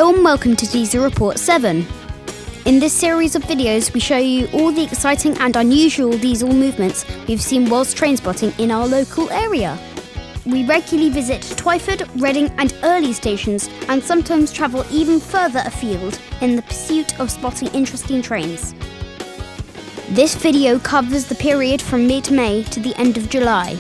Hello and welcome to Diesel Report 7. In this series of videos we show you all the exciting and unusual diesel movements we've seen whilst train spotting in our local area. We regularly visit Twyford, Reading and Earley stations and sometimes travel even further afield in the pursuit of spotting interesting trains. This video covers the period from mid-May to the end of July,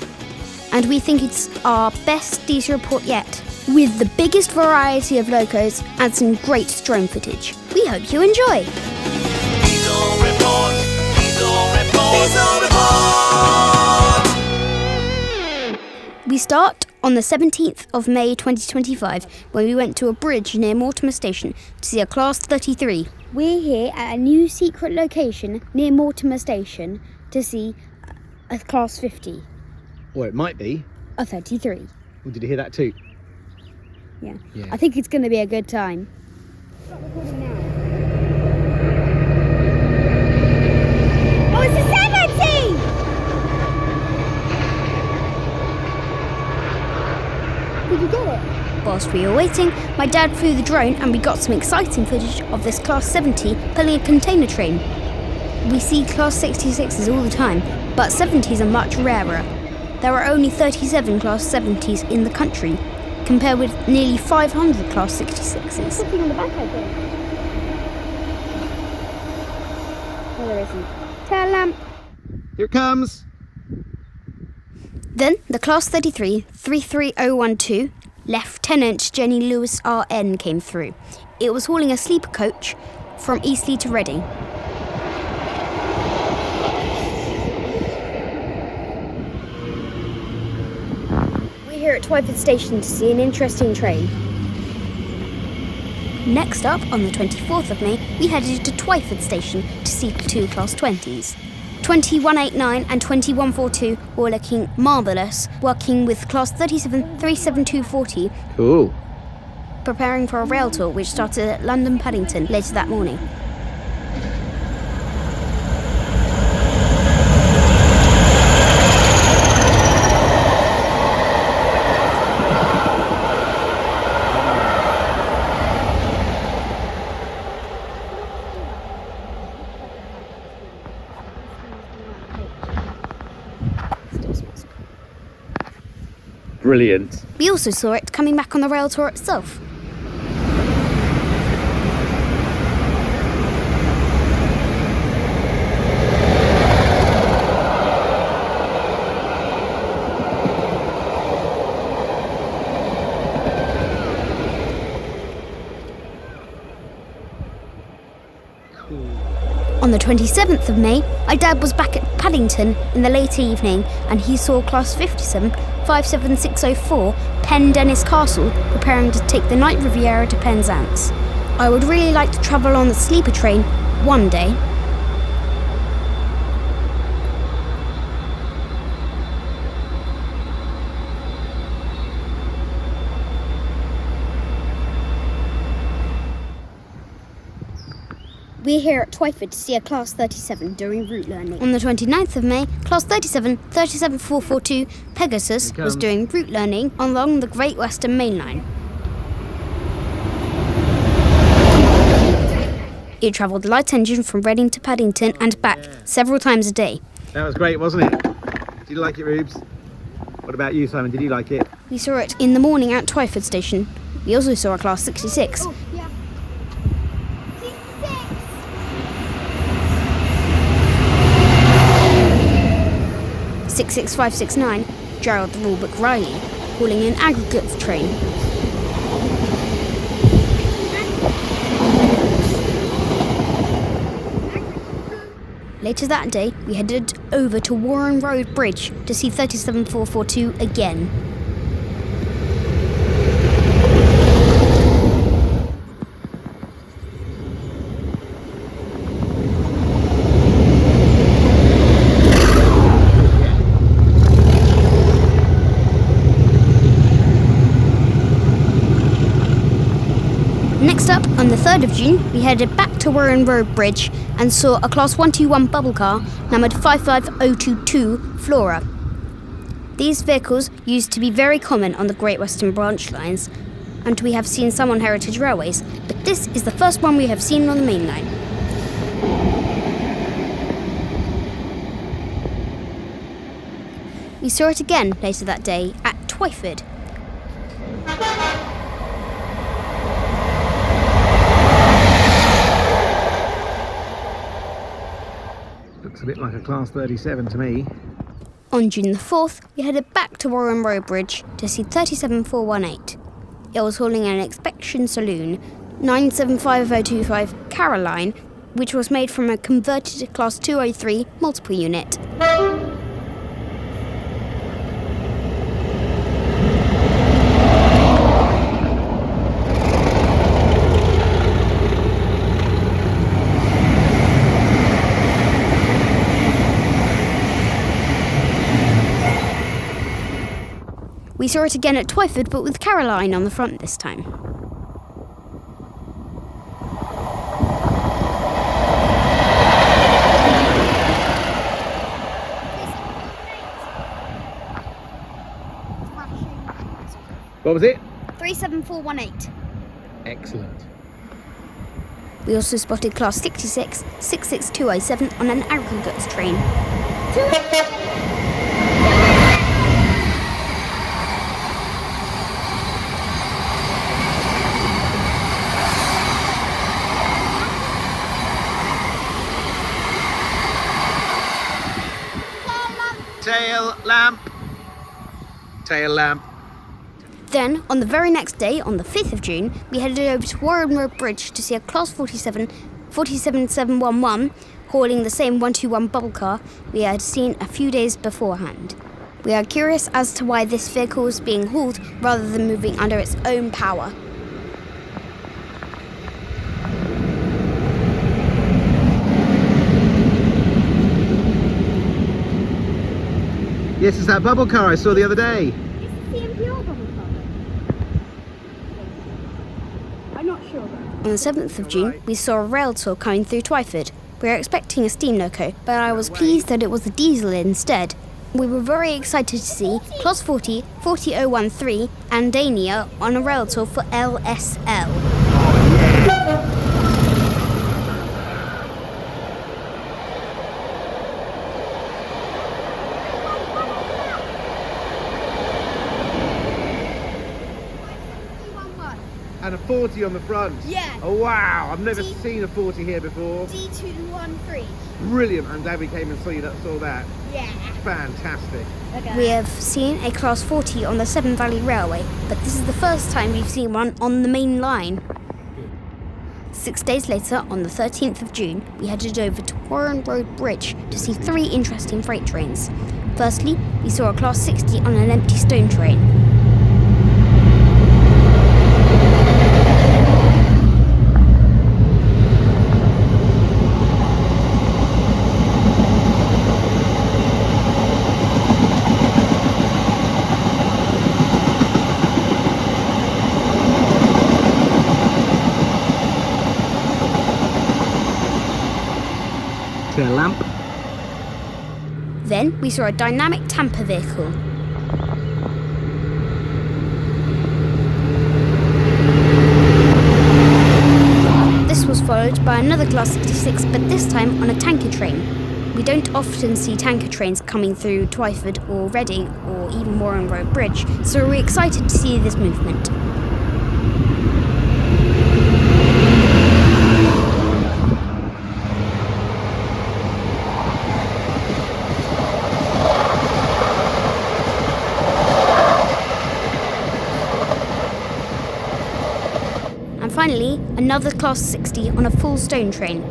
and we think it's our best diesel report yet, with the biggest variety of locos and some great drone footage. We hope you enjoy! Diesel Report, Diesel Report, Diesel Report! We start on the 17th of May 2025 when we went to a bridge near Mortimer Station to see a Class 33. We're here at a new secret location near Mortimer Station to see a Class 50. Or it might be. A 33. Oh, did you hear that too? Yeah. Yeah. I think it's going to be a good time. Start recording now. Oh, it's a 70! Did you get it? Whilst we were waiting, my dad flew the drone and we got some exciting footage of this Class 70 pulling a container train. We see Class 66s all the time, but 70s are much rarer. There are only 37 Class 70s in the country, compared with nearly 500 Class 66s. Something on the back, I think. No, there isn't. Tail lamp. Here it comes. Then the Class 33 33012 Lieutenant Jenny Lewis RN came through. It was hauling a sleeper coach from Eastleigh to Reading. We're here at Twyford Station to see an interesting train. Next up, on the 24th of May, we headed to Twyford Station to see two Class 20s. 2189 and 2142 were looking marvellous, working with Class 37 37240, Cool. preparing for a rail tour which started at London Paddington later that morning. Brilliant. We also saw it coming back on the rail tour itself. On the 27th of May, my dad was back at Paddington in the late evening and he saw Class 57 57604 Penn Dennis Castle preparing to take the Night Riviera to Penzance. I would really like to travel on the sleeper train one day. We're here at Twyford to see a Class 37 doing route learning. On the 29th of May, Class 37 37442 Pegasus was doing route learning along the Great Western Main Line. It travelled light engine from Reading to Paddington and back several times a day. That was great, wasn't it? Did you like it, Rubes? What about you, Simon? Did you like it? We saw it in the morning at Twyford Station. We also saw a Class 66. Oh, yeah. 66569, Gerald the Rulebook Riley, hauling an aggregates train. Later that day, we headed over to Warren Road Bridge to see 37442 again. Next up, on the 3rd of June, we headed back to Warren Road Bridge and saw a Class 121 bubble car numbered 55022 Flora. These vehicles used to be very common on the Great Western branch lines and we have seen some on heritage railways, but this is the first one we have seen on the main line. We saw it again later that day at Twyford. Looks a bit like a Class 37 to me. On June the 4th, we headed back to Warren Road Bridge to see 37418. It was hauling an inspection saloon, 975.025 Caroline, which was made from a converted Class 203 multiple unit. We saw it again at Twyford, but with Caroline on the front this time. What was it? 37418. Excellent. We also spotted Class 66, 66207 on an aggregates train. Tail lamp. Tail lamp. Then, on the very next day, on the 5th of June, we headed over to Warren Road Bridge to see a Class 47711 hauling the same 121 bubble car we had seen a few days beforehand. We are curious as to why this vehicle is being hauled rather than moving under its own power. Yes, it's that bubble car I saw the other day. On the 7th of June, we saw a rail tour coming through Twyford. We were expecting a steam loco, but I was pleased that it was a diesel instead. We were very excited to see Class 40, 40013 and Dania on a rail tour for LSL. And a 40 on the front. Yeah. Oh wow, I've never seen a 40 here before. D213. Brilliant. I'm glad we came and saw that. Yeah. Fantastic. Okay. We have seen a Class 40 on the Severn Valley Railway, but this is the first time we've seen one on the main line. 6 days later, on the 13th of June, we headed over to Warren Road Bridge to see 3 interesting freight trains. Firstly, we saw a Class 60 on an empty stone train. Tail lamp. Then we saw a dynamic tamper vehicle. This was followed by another Class 66, but this time on a tanker train. We don't often see tanker trains coming through Twyford or Reading or even Warren Road Bridge, so we're excited to see this movement. And finally, another Class 60 on a full stone train.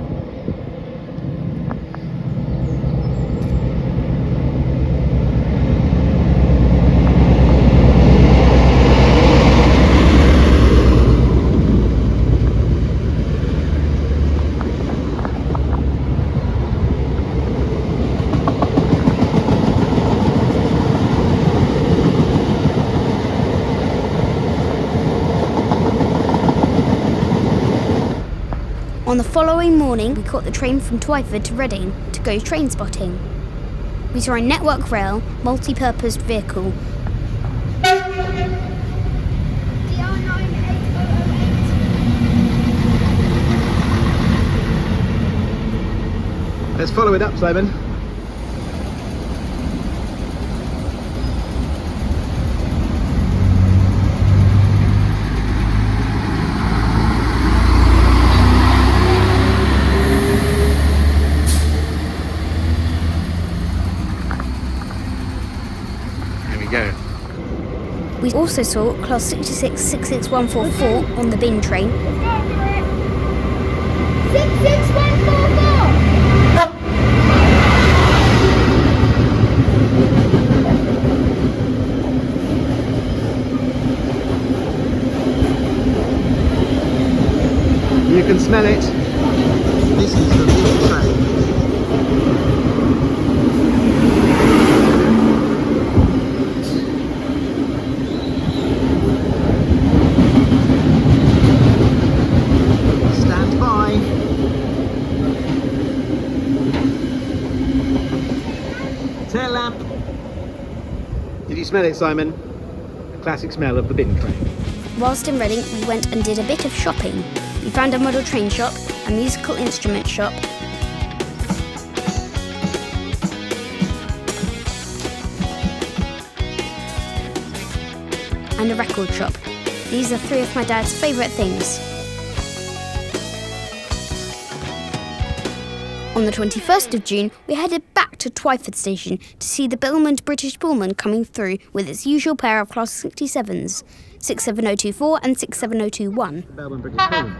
On the following morning, we caught the train from Twyford to Reading to go train spotting. We saw a Network Rail multi-purpose vehicle. DR9 Let's follow it up, Simon. There we go. We also saw class 66 66144 on the bin train. 66144! You can smell it. This is the bin train. Stand by. Tail lamp. Did you smell it, Simon? The classic smell of the bin train. Whilst in Reading, we went and did a bit of shopping. We found a model train shop, a musical instrument shop, and a record shop. These are three of my dad's favourite things. On the 21st of June, we headed back to Twyford station to see the Belmont British Pullman coming through with its usual pair of Class 67s, 67024 and 67021. Belmont British Pullman.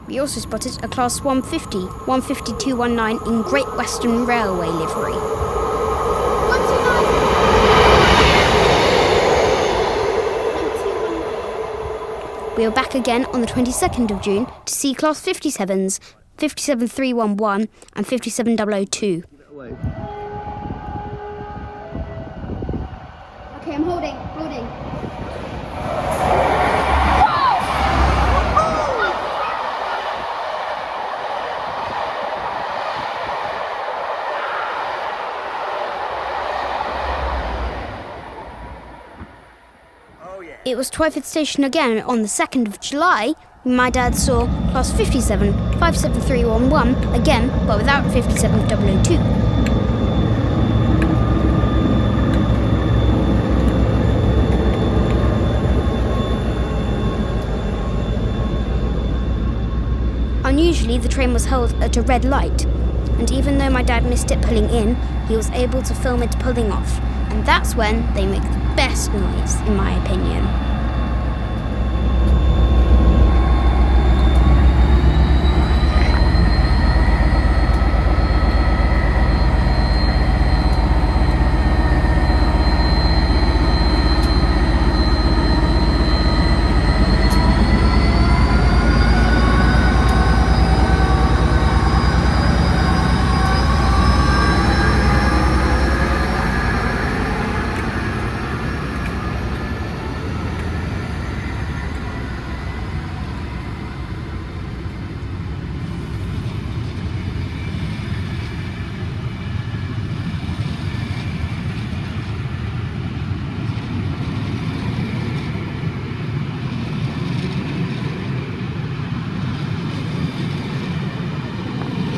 We also spotted a Class 150, 15219 in Great Western Railway livery. 129. We were back again on the 22nd of June to see Class 57s, 57311 and 57002. Okay, I'm holding. It was Twyford station again on the 2nd of July when my dad saw Class 57, 57311 again, but without 57002. Unusually, the train was held at a red light, and even though my dad missed it pulling in, he was able to film it pulling off, and that's when they make the best noise, in my opinion.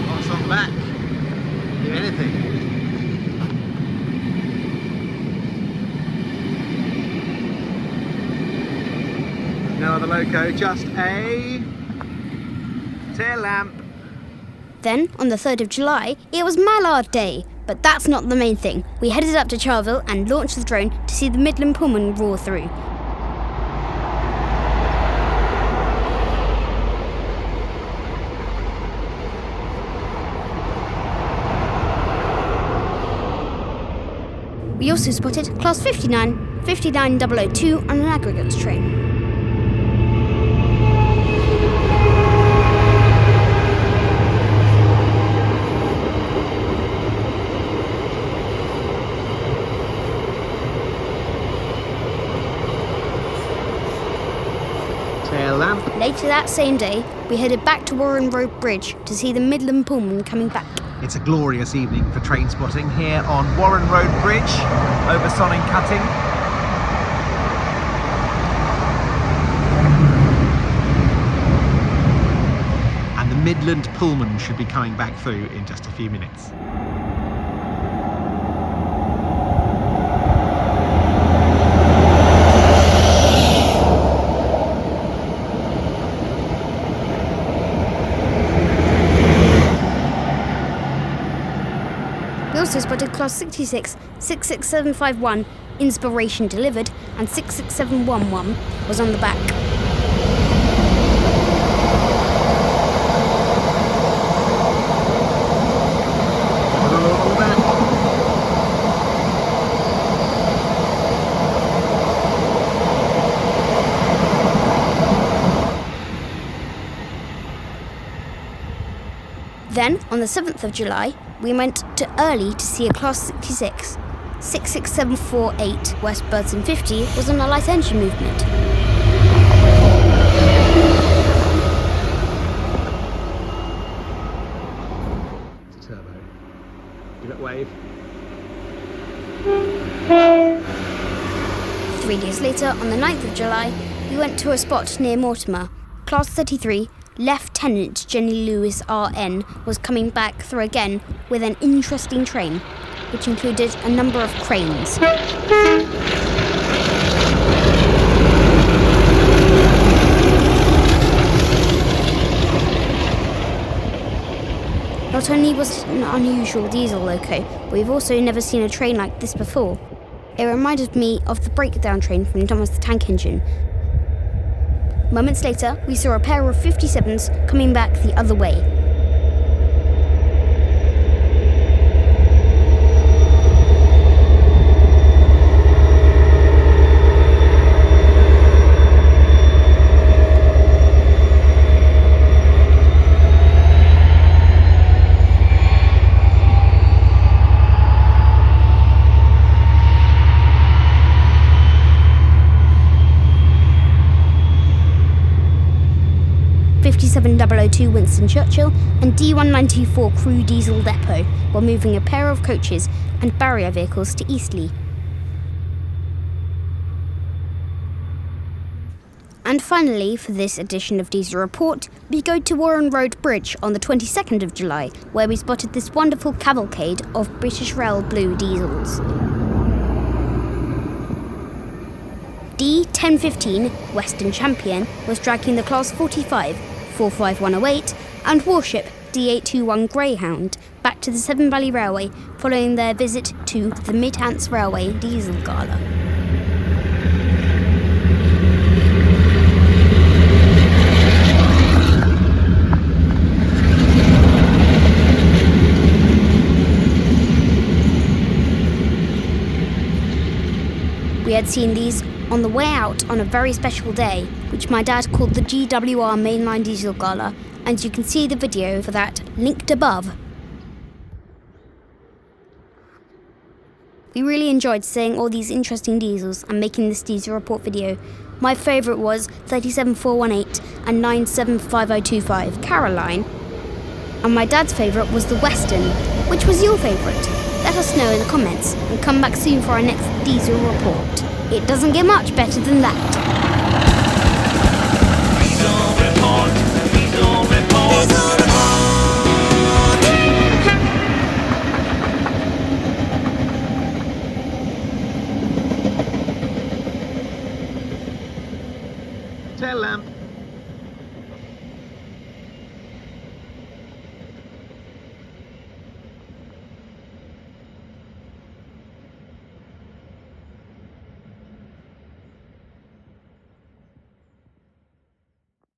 What's on back? Do anything. No other loco, just a tail lamp. Then, on the 3rd of July, it was Mallard Day. But that's not the main thing. We headed up to Charleville and launched the drone to see the Midland Pullman roar through. We also spotted Class 59, 59002 on an aggregates train. Tail lamp. Later that same day, we headed back to Warren Road Bridge to see the Midland Pullman coming back. It's a glorious evening for train spotting here on Warren Road Bridge over Sonning Cutting. And the Midland Pullman should be coming back through in just a few minutes. We also spotted Class 66, 66751, Inspiration delivered, and 66711 was on the back. Then, on the 7th of July, we went to Earley to see a Class 66. 66748 West Burton 50 was on a light engine movement. It's a turbo. Give it a wave. 3 days later, on the 9th of July, we went to a spot near Mortimer. Class 33, Lieutenant Jenny Lewis RN was coming back through again with an interesting train, which included a number of cranes. Not only was it an unusual diesel loco, but we've also never seen a train like this before. It reminded me of the breakdown train from Thomas the Tank Engine. Moments later, we saw a pair of 57s coming back the other way. D7002 Winston Churchill and D1924 Crew Diesel Depot were moving a pair of coaches and barrier vehicles to Eastleigh. And finally, for this edition of Diesel Report, we go to Warren Road Bridge on the 22nd of July, where we spotted this wonderful cavalcade of British Rail Blue diesels. D1015 Western Champion was dragging the Class 45 45108 and Warship D821 Greyhound back to the Severn Valley Railway following their visit to the Mid-Hants Railway Diesel Gala. We had seen these on the way out on a very special day, which my dad called the GWR Mainline Diesel Gala, and you can see the video for that linked above. We really enjoyed seeing all these interesting diesels and making this diesel report video. My favourite was 37418 and 975025 Caroline, and my dad's favourite was the Western. Which was your favourite? Let us know in the comments and come back soon for our next diesel report. It doesn't get much better than that. Diesel report, diesel report, diesel report. Tail lamp.